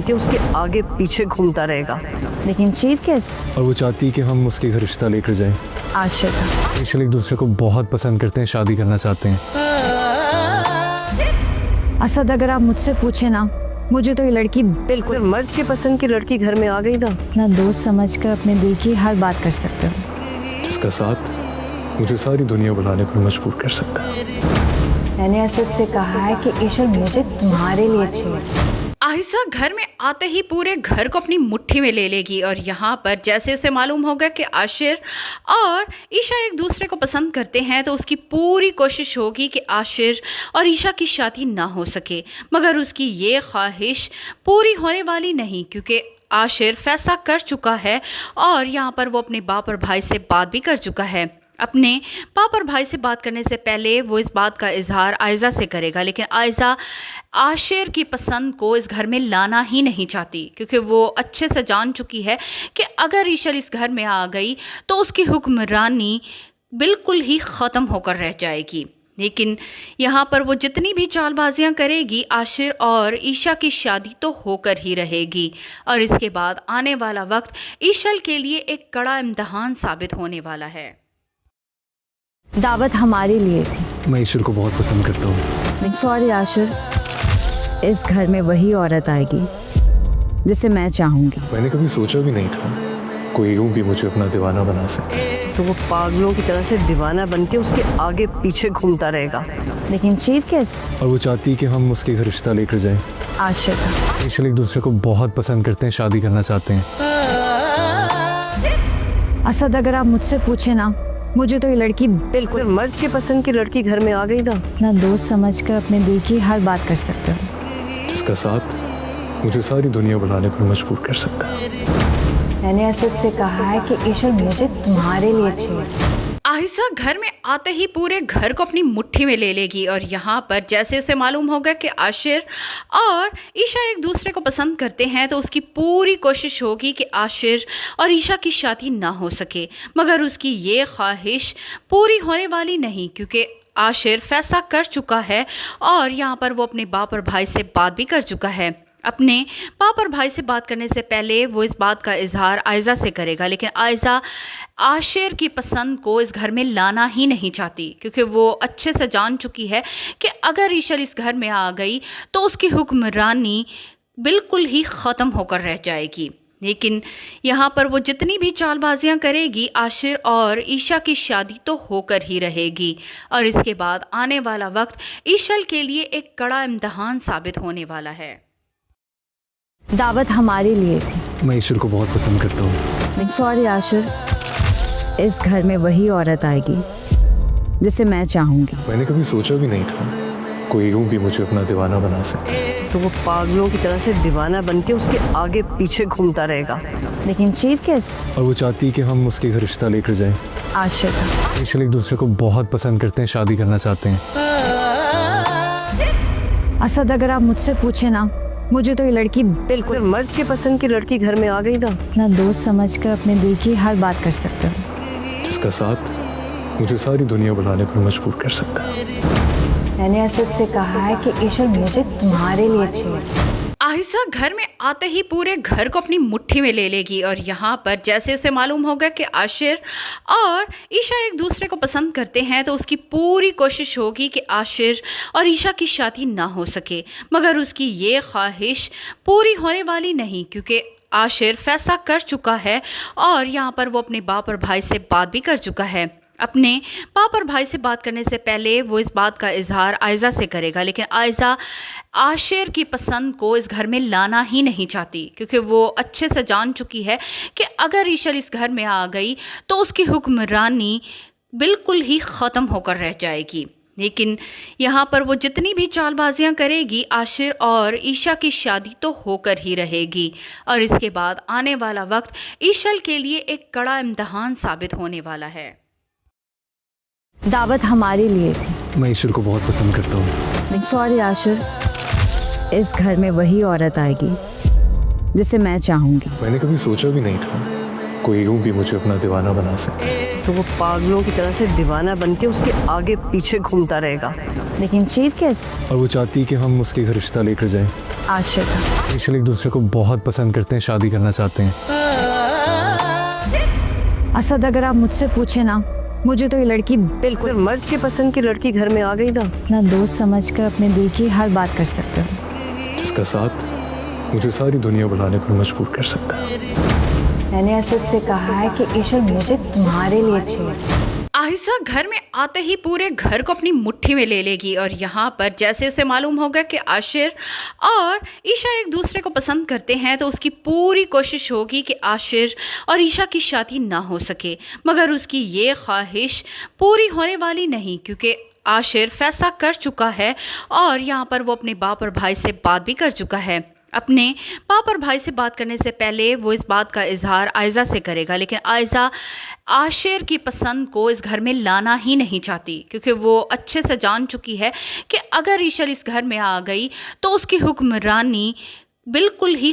बन के उसके आगे पीछे घूमता रहेगा। लेकिन चीत कैसे? और वो चाहती है कि हम उसके घर रिश्ता लेकर जाएं। आशिक ईशल एक दूसरे को बहुत पसंद करते हैं, शादी करना चाहते हैं। असद, अगर आप मुझसे पूछे ना, मुझे तो ये लड़की बिल्कुल अगर मर्द के पसंद की लड़की घर में आ गई ना दोस्त समझकर अपने दिल की हर बात कर सकते हो। जिसका साथ मुझे सारी दुनिया बुलाने पर मजबूर कर सकता है। मैंने असद से कहा है कि ईशल मुझे तुम्हारे लिए चाहिए। आहिसा घर में आते ही पूरे घर को अपनी मुट्ठी में ले लेगी और यहाँ पर जैसे उसे मालूम होगा कि आशिर और ईशा एक दूसरे को पसंद करते हैं तो उसकी पूरी कोशिश होगी कि आशिर और ईशा की शादी ना हो सके। मगर उसकी ये ख्वाहिश पूरी होने वाली नहीं, क्योंकि आशिर फैसला कर चुका है और यहाँ पर वो अपने बाप और भाई से बात भी कर चुका है। अपने पापा और भाई से बात करने से पहले वो इस बात का इजहार आयज़ा से करेगा, लेकिन आयज़ा आशिर की पसंद को इस घर में लाना ही नहीं चाहती, क्योंकि वो अच्छे से जान चुकी है कि अगर ईशल इस घर में आ गई तो उसकी हुक्मरानी बिल्कुल ही ख़त्म होकर रह जाएगी। लेकिन यहाँ पर वो जितनी भी चालबाजियाँ करेगी, आशिर और ईशा की शादी तो होकर ही रहेगी और इसके बाद आने वाला वक्त ईशल के लिए एक कड़ा इम्तिहान साबित होने वाला है। दावत हमारे लिए थी। मैं ईश्वर को बहुत पसंद करता हूँ। सॉरी आशिर, इस घर में वही औरत आएगी जिसे मैं चाहूँगी। मैंने कभी सोचा भी नहीं था कोई यूं भी मुझे अपना दीवाना बना सके। तो वो पागलों की तरह से दीवाना बन के उसके आगे पीछे घूमता रहेगा। लेकिन चीत कैसे? और वो चाहती है कि हम उसके घर रिश्ता लेकर जाएं। आशिक ईशल एक दूसरे को बहुत पसंद करते हैं, शादी करना चाहते हैं। असद, अगर आप मुझसे पूछे ना, मुझे तो ये लड़की बिल्कुल अगर मर्द के पसंद की लड़की घर में आ गई ना दोस्त समझकर अपने दिल की हर बात कर सकते हो। जिसका साथ मुझे सारी दुनिया बुलाने पर मजबूर कर सकता है। मैंने असद से कहा है कि ईशल मुझे तुम्हारे लिए चाहिए। आहिसा घर में आते ही पूरे घर को अपनी मुट्ठी में ले लेगी और यहाँ पर जैसे उसे मालूम होगा कि आशिर और ईशा एक दूसरे को पसंद करते हैं तो उसकी पूरी कोशिश होगी कि आशिर और ईशा की शादी ना हो सके। मगर उसकी ये ख्वाहिश पूरी होने वाली नहीं, क्योंकि आशिर फैसला कर चुका है और यहाँ पर वो अपने बाप और भाई से बात भी कर चुका है। अपने पापा और भाई से बात करने से पहले वो इस बात का इजहार आयज़ा से करेगा, लेकिन आयज़ा आशिर की पसंद को इस घर में लाना ही नहीं चाहती, क्योंकि वो अच्छे से जान चुकी है कि अगर ईशल इस घर में आ गई तो उसकी हुक्मरानी बिल्कुल ही ख़त्म होकर रह जाएगी। लेकिन यहाँ पर वो जितनी भी चालबाजियाँ करेगी, आशिर और ईशा की शादी तो होकर ही रहेगी और इसके बाद आने वाला वक्त ईशल के लिए एक कड़ा इम्तिहान साबित होने वाला है। दावत हमारे लिए थी। मैं ईश्वर को बहुत पसंद करता हूँ। सॉरी आशिर, इस घर में वही औरत आएगी जिसे मैं चाहूँगी। मैंने कभी सोचा भी नहीं था कोई यूं भी मुझे अपना दीवाना बना सके। तो वो पागलों की तरह से दीवाना बन के उसके आगे पीछे घूमता रहेगा। लेकिन चीत कैसे? और वो चाहती है कि हम उसके घर रिश्ता लेकर जाएं। आशिक ईशल एक दूसरे को बहुत पसंद करते हैं, शादी करना चाहते हैं। असद, अगर आप मुझसे पूछे ना, मुझे तो ये लड़की बिल्कुल अगर मर्द के पसंद की लड़की घर में आ गई ना दोस्त समझकर अपने दिल की हर बात कर सकते हो। जिसका साथ मुझे सारी दुनिया बुलाने पर मजबूर कर सकता है। मैंने असद से कहा है कि ईशल मुझे तुम्हारे लिए चाहिए। आहिसा घर में आते ही पूरे घर को अपनी मुट्ठी में ले लेगी और यहाँ पर जैसे उसे मालूम होगा कि आशिर और ईशा एक दूसरे को पसंद करते हैं तो उसकी पूरी कोशिश होगी कि आशिर और ईशा की शादी ना हो सके। मगर उसकी ये ख्वाहिश पूरी होने वाली नहीं, क्योंकि आशिर फैसला कर चुका है और यहाँ पर वो अपने बाप और भाई से बात भी कर चुका है। अपने पापा और भाई से बात करने से पहले वो इस बात का इजहार आयज़ा से करेगा, लेकिन आयज़ा आशिर की पसंद को इस घर में लाना ही नहीं चाहती, क्योंकि वो अच्छे से जान चुकी है कि अगर ईशल इस घर में आ गई तो उसकी हुक्मरानी बिल्कुल ही ख़त्म होकर रह जाएगी। लेकिन यहाँ पर वो जितनी भी चालबाजियाँ करेगी, आशिर और ईशा की शादी तो होकर ही रहेगी और इसके बाद आने वाला वक्त ईशल के लिए एक कड़ा इम्तिहान साबित होने वाला है। दावत हमारे लिए थी। मैं ईश्वर को बहुत पसंद करता हूँ। सॉरी आशिर, इस घर में वही औरत आएगी जिसे मैं चाहूँगी। मैंने कभी सोचा भी नहीं था कोई यूं भी मुझे अपना दीवाना बना सके। तो वो पागलों की तरह से दीवाना बन के उसके आगे पीछे घूमता रहेगा। लेकिन चीज कैसे? और वो चाहती है कि हम उसके घर रिश्ता लेकर जाएं। आशिक ईशल एक दूसरे को बहुत पसंद करते हैं, शादी करना चाहते हैं। असद, अगर आप मुझसे पूछे ना, मुझे तो ये लड़की बिल्कुल अगर मर्द के पसंद की लड़की घर में आ गई ना, अपना दोस्त समझकर अपने दिल की हर बात कर सकते हो। जिसका साथ मुझे सारी दुनिया बनाने पर मजबूर कर सकता है। मैंने असद से कहा है कि ईशल मुझे तुम्हारे लिए चाहिए। आहिसा घर में आते ही पूरे घर को अपनी मुट्ठी में ले लेगी और यहाँ पर जैसे उसे मालूम होगा कि आशिर और ईशा एक दूसरे को पसंद करते हैं तो उसकी पूरी कोशिश होगी कि आशिर और ईशा की शादी ना हो सके। मगर उसकी ये ख्वाहिश पूरी होने वाली नहीं, क्योंकि आशिर फैसला कर चुका है और यहाँ पर वो अपने बाप और भाई से बात भी कर चुका है। अपने बाप और भाई से बात करने से पहले वो इस बात का इजहार आयज़ा से करेगा, लेकिन आयज़ा आशिर की पसंद को इस घर में लाना ही नहीं चाहती, क्योंकि वो अच्छे से जान चुकी है कि अगर ईशल इस घर में आ गई तो उसकी हुक्मरानी बिल्कुल ही